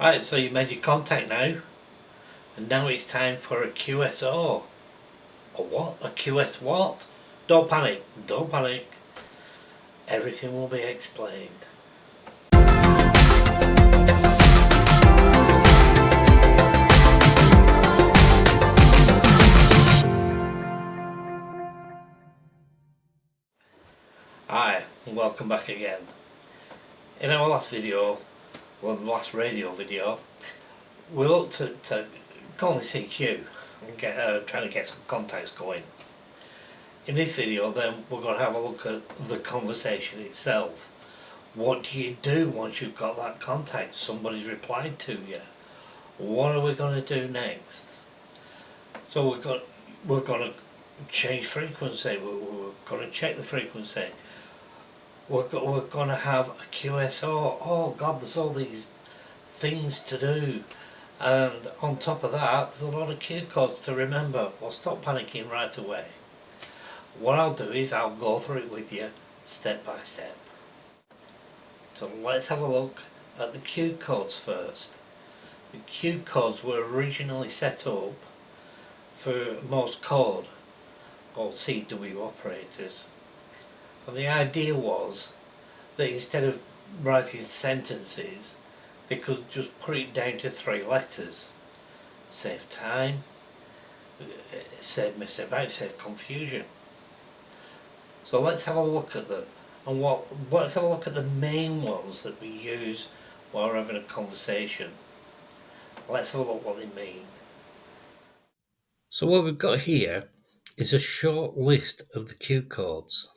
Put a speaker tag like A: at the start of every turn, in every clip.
A: Right, so you made your contact now, and now it's time for a QSO. A what? A QS what? Don't panic, don't panic. Everything will be explained. Hi, and welcome back again. In our last video, well, the last radio video, we looked at calling CQ and trying to get some contacts going. In this video, then, we're going to have a look at the conversation itself. What do you do once you've got that contact? Somebody's replied to you. What are we going to do next? So we're going to change frequency. We're going to check the frequency. We're going to have a QSO. Oh God, there's all these things to do, and on top of that, there's a lot of Q codes to remember. Well, stop panicking right away. What I'll do is I'll go through it with you step by step. So let's have a look at the Q codes first. The Q codes were originally set up for Morse code or CW operators, and the idea was that instead of writing sentences, they could just put it down to 3 letters. Save time, save mess about, save confusion. So let's have a look at them, and let's have a look at the main ones that we use while we're having a conversation. Let's have a look what they mean. So what we've got here is a short list of the Q codes.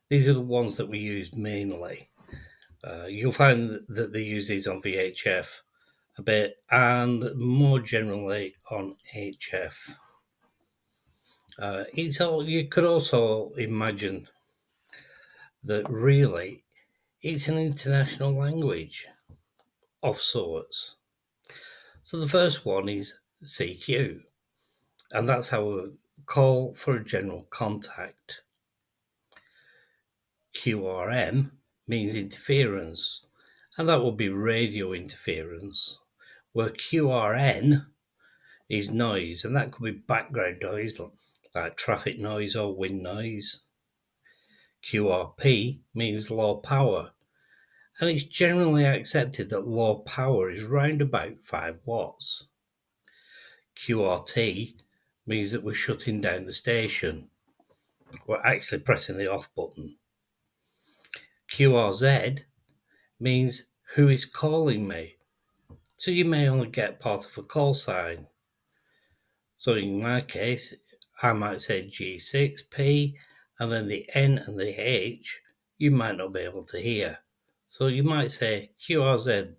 A: These are the ones that we use mainly. You'll find that they use these on VHF a bit, and more generally on HF. You could also imagine that really it's an international language of sorts. So the first one is CQ, and that's our call for a general contact. QRM means interference, and that will be radio interference, where QRN is noise, and that could be background noise like traffic noise or wind noise. QRP means low power, and it's generally accepted that low power is round about 5 watts. QRT means that we're shutting down the station. We're actually pressing the off button. QRZ means who is calling me. So you may only get part of a call sign. So in my case, I might say G6P, and then the N and the H you might not be able to hear. So you might say QRZ,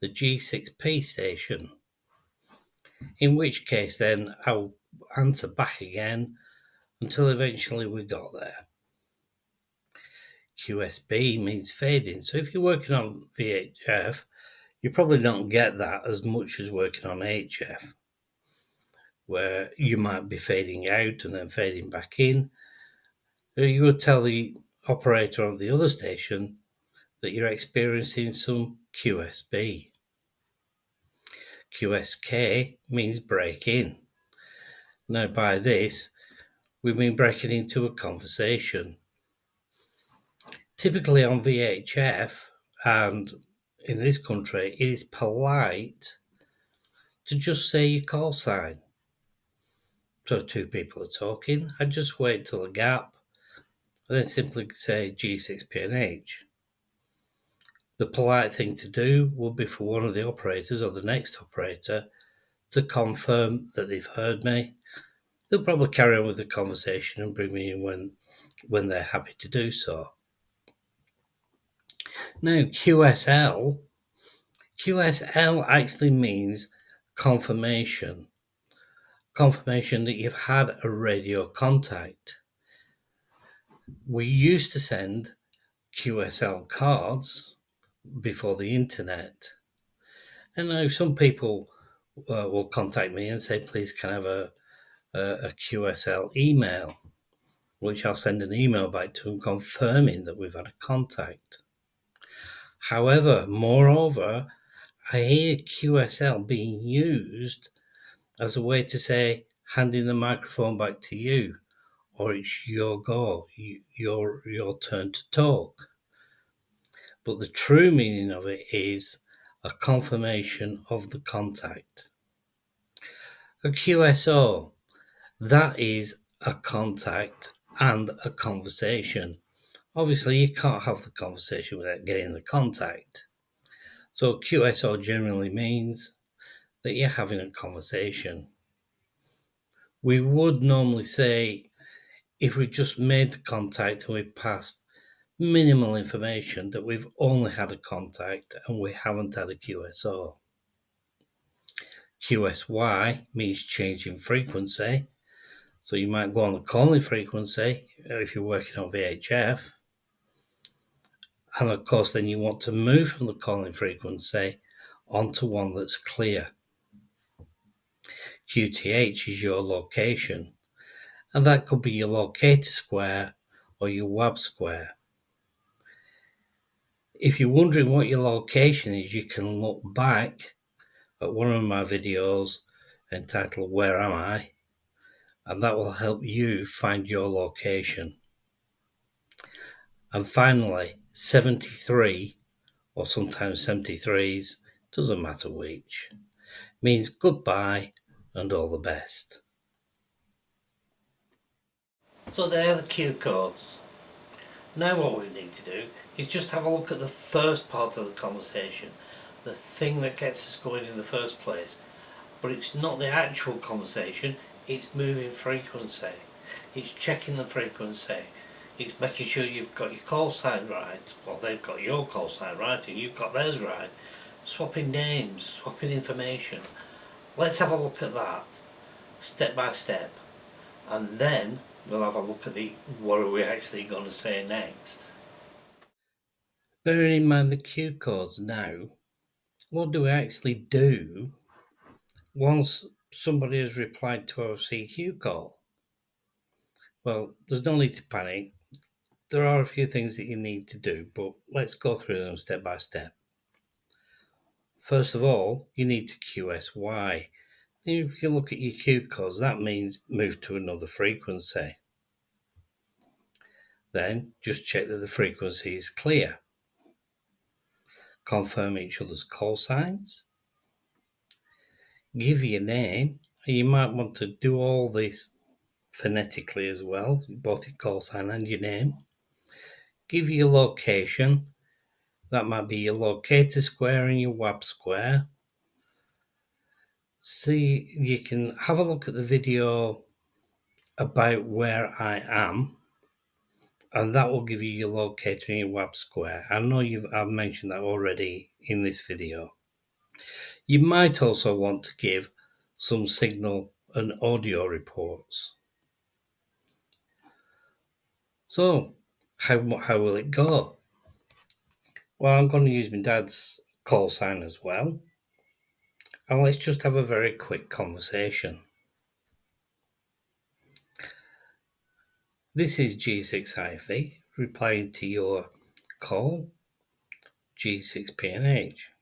A: the G6P station. In which case then I'll answer back again until eventually we got there. QSB means fading. So if you're working on VHF, you probably don't get that as much as working on HF, where you might be fading out and then fading back in. You would tell the operator on the other station that you're experiencing some QSB. QSK means break in. Now by this, we mean breaking into a conversation. Typically on VHF, and in this country, it is polite to just say your call sign. So 2 people are talking, I just wait till a gap, and then simply say G6PNH. The polite thing to do would be for one of the operators or the next operator to confirm that they've heard me. They'll probably carry on with the conversation and bring me in when they're happy to do so. Now, QSL actually means confirmation that you've had a radio contact. We used to send QSL cards before the internet, and now some people will contact me and say, please can I have a QSL email, which I'll send an email back to them confirming that we've had a contact. However, moreover, I hear QSL being used as a way to say handing the microphone back to you, or it's your go, your turn to talk. But the true meaning of it is a confirmation of the contact. A QSO, that is a contact and a conversation. Obviously, you can't have the conversation without getting the contact. So QSO generally means that you're having a conversation. We would normally say, if we just made the contact and we passed minimal information, that we've only had a contact and we haven't had a QSO. QSY means changing frequency. So you might go on the calling frequency if you're working on VHF. And of course, then you want to move from the calling frequency onto one that's clear. QTH is your location, and that could be your locator square or your WAB square. If you're wondering what your location is, you can look back at one of my videos entitled Where Am I? And that will help you find your location. And finally, 73, or sometimes 73s, doesn't matter which, means goodbye and all the best. So there are the Q codes. Now what we need to do is just have a look at the first part of the conversation, the thing that gets us going in the first place. But it's not the actual conversation, it's moving frequency. It's checking the frequency. It's making sure you've got your call sign right, or they've got your call sign right and you've got theirs right. Swapping names, swapping information. Let's have a look at that, step by step. And then we'll have a look at what are we actually going to say next. Bearing in mind the Q codes now, what do we actually do once somebody has replied to our CQ call? Well, there's no need to panic. There are a few things that you need to do, but let's go through them step by step. First of all, you need to QSY. If you look at your Q codes, that means move to another frequency. Then just check that the frequency is clear. Confirm each other's call signs. Give your name. You might want to do all this phonetically as well, both your call sign and your name. Give your location. That might be your locator square and your WAB square. See, you can have a look at the video about where I am, and that will give you your locator and your WAB square. I know I've mentioned that already in this video. You might also want to give some signal and audio reports. So, how will it go? Well, I'm going to use my dad's call sign as well. And let's just have a very quick conversation. This is G6IFE replying to your call, G6PNH.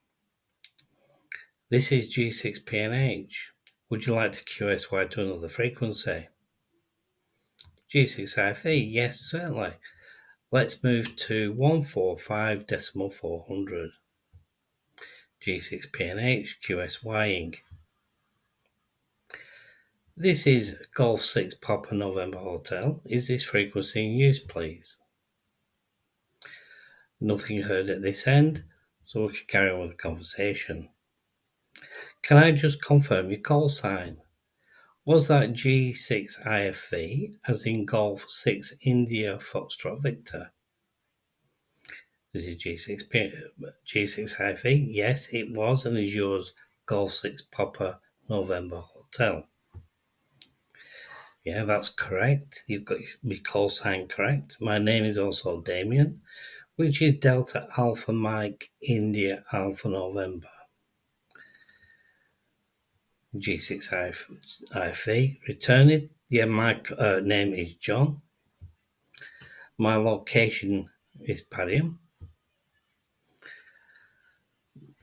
A: This is G6PNH. Would you like to QSY to another frequency? G6IFE, yes, certainly. Let's move to 145.400. G6PNH QSYing. This is Golf 6 Papa November Hotel. Is this frequency in use, please? Nothing heard at this end, so we can carry on with the conversation. Can I just confirm your call sign? Was that G6IFV, as in Golf 6 India Foxtrot Victor? This is G6IFV. Yes, it was, and is yours Golf 6 Papa November Hotel. Yeah, that's correct. You've got your call sign correct. My name is also Damien, which is Delta Alpha Mike India Alpha November. G6IFE returning. Yeah, my name is John. My location is Padiham.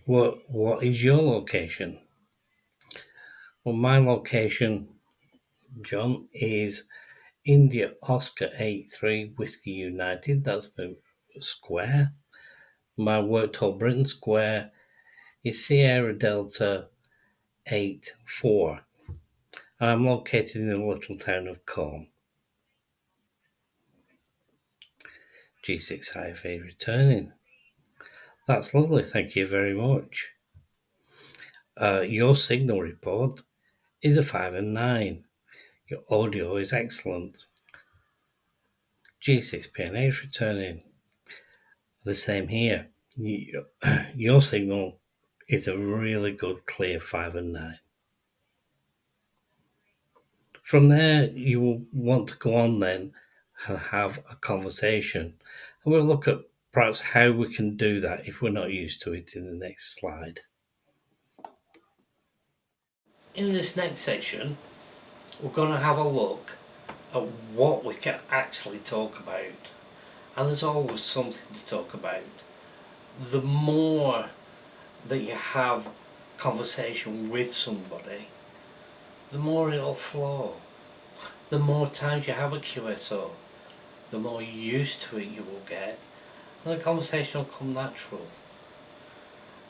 A: What is your location? Well, my location, John, is India Oscar 83 Whiskey United. That's my square. My work told Britain Square is Sierra Delta 84. And I'm located in the little town of Corn. G6IFA returning. That's lovely, thank you very much. Your signal report is a 5 and 9. Your audio is excellent. G6PNA is returning. The same here. Your signal is a really good, clear 5 and 9. From there, you will want to go on then and have a conversation. And we'll look at perhaps how we can do that if we're not used to it in the next slide. In this next section, we're going to have a look at what we can actually talk about. And there's always something to talk about. The more that you have conversation with somebody, the more it'll flow. The more times you have a QSO, the more used to it you will get, and the conversation will come natural.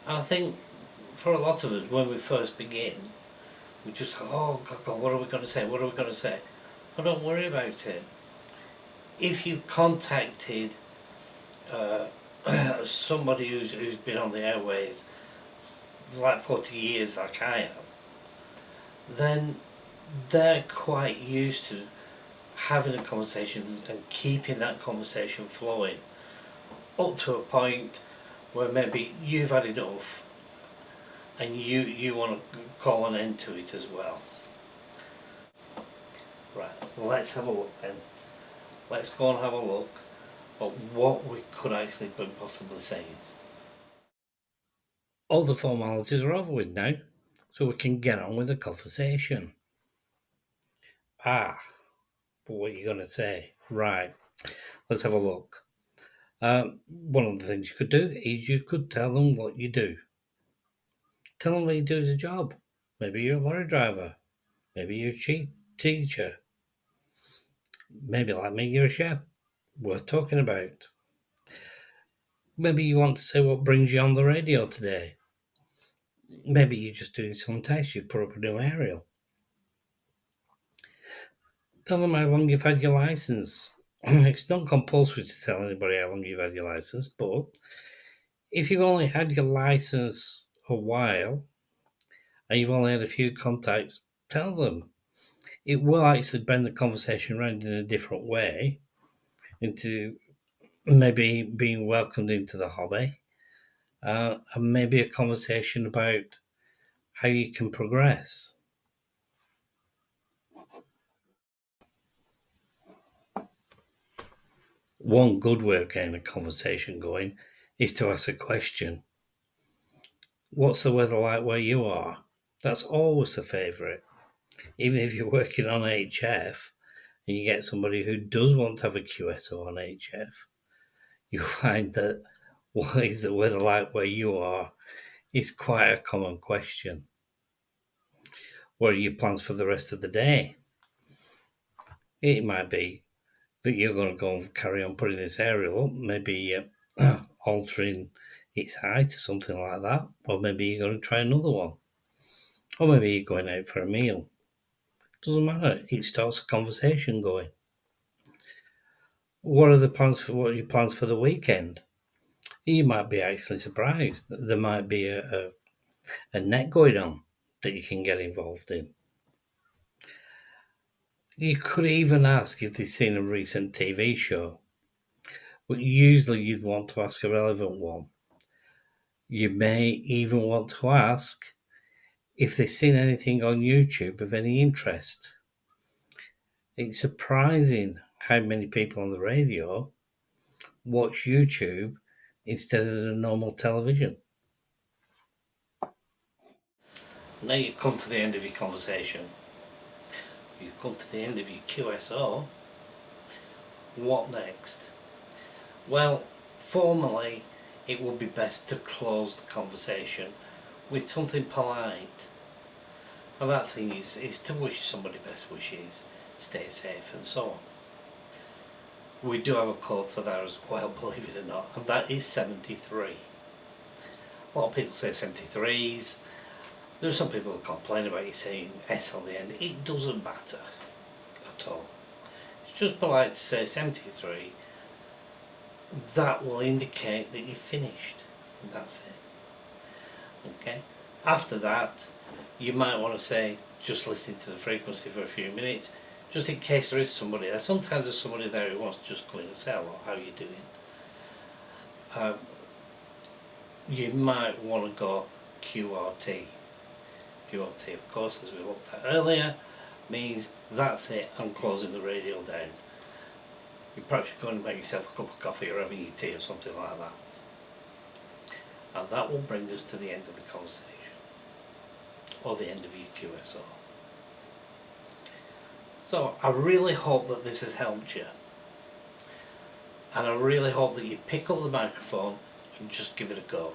A: And I think for a lot of us, when we first begin, we just go, oh God, what are we going to say? What are we going to say? But don't worry about it. If you contacted somebody who's been on the airways like 40 years like I have, then they're quite used to having a conversation and keeping that conversation flowing up to a point where maybe you've had enough and you want to call an end to it as well. Right, let's have a look then. Let's go and have a look at what we could actually be possibly saying. All the formalities are over with now, so we can get on with the conversation. But what are you going to say? Right, let's have a look. One of the things you could do is you could tell them what you do. Tell them what you do as a job. Maybe you're a lorry driver. Maybe you're a teacher. Maybe like me, you're a chef. Worth talking about. Maybe you want to say what brings you on the radio today. Maybe you're just doing some tests, you put up a new aerial. Tell them how long you've had your license. It's not compulsory to tell anybody how long you've had your license, but if you've only had your license a while and you've only had a few contacts, tell them. It will actually bend the conversation around in a different way into maybe being welcomed into the hobby, and maybe a conversation about how you can progress. One good way of getting a conversation going is to ask a question. What's the weather like where you are? That's always a favourite. Even if you're working on HF and you get somebody who does want to have a QSO on HF, you'll find that what is the weather like where you are is quite a common question. What are your plans for the rest of the day? It might be that you're going to go and carry on putting this aerial up, maybe altering its height or something like that, or maybe you're going to try another one, or maybe you're going out for a meal. Doesn't matter. It starts a conversation going. What are your plans for the weekend? You might be actually surprised. There might be a net going on that you can get involved in. You could even ask if they've seen a recent TV show, but usually you'd want to ask a relevant one. You may even want to ask if they've seen anything on YouTube of any interest. It's surprising how many people on the radio watch YouTube instead of the normal television. Now you've come to the end of your conversation. You've come to the end of your QSO. What next? Well, formally, it would be best to close the conversation with something polite. And that thing is to wish somebody best wishes, stay safe and so on. We do have a code for that as well, believe it or not, and that is 73. A lot of people say 73s. There are some people who complain about you saying S on the end. It doesn't matter at all. It's just polite to say 73. That will indicate that you've finished, and that's it. Okay. After that, you might want to say, just listen to the frequency for a few minutes, just in case there is somebody there. Sometimes there's somebody there who wants to just go in and say, hello, how are you doing? You might want to go QRT. QRT, of course, as we looked at earlier, means that's it, I'm closing the radio down. You perhaps should go and make yourself a cup of coffee or having your tea or something like that. And that will bring us to the end of the conversation, or the end of your QSO. So I really hope that this has helped you, and I really hope that you pick up the microphone and just give it a go.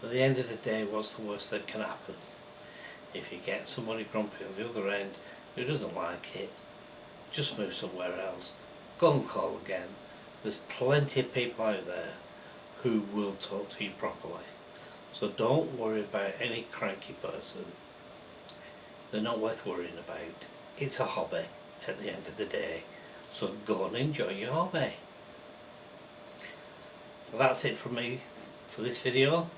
A: At the end of the day, what's the worst that can happen? If you get somebody grumpy on the other end who doesn't like it, just move somewhere else. Go and call again. There's plenty of people out there who will talk to you properly. So don't worry about any cranky person. They're not worth worrying about. It's a hobby at the end of the day. So go and enjoy your hobby. So that's it from me for this video.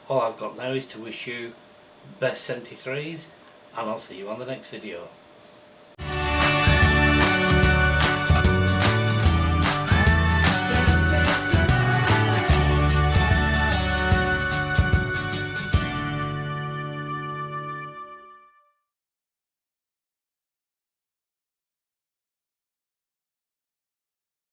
A: All I've got now is to wish you best 73s, and I'll see you on the next video.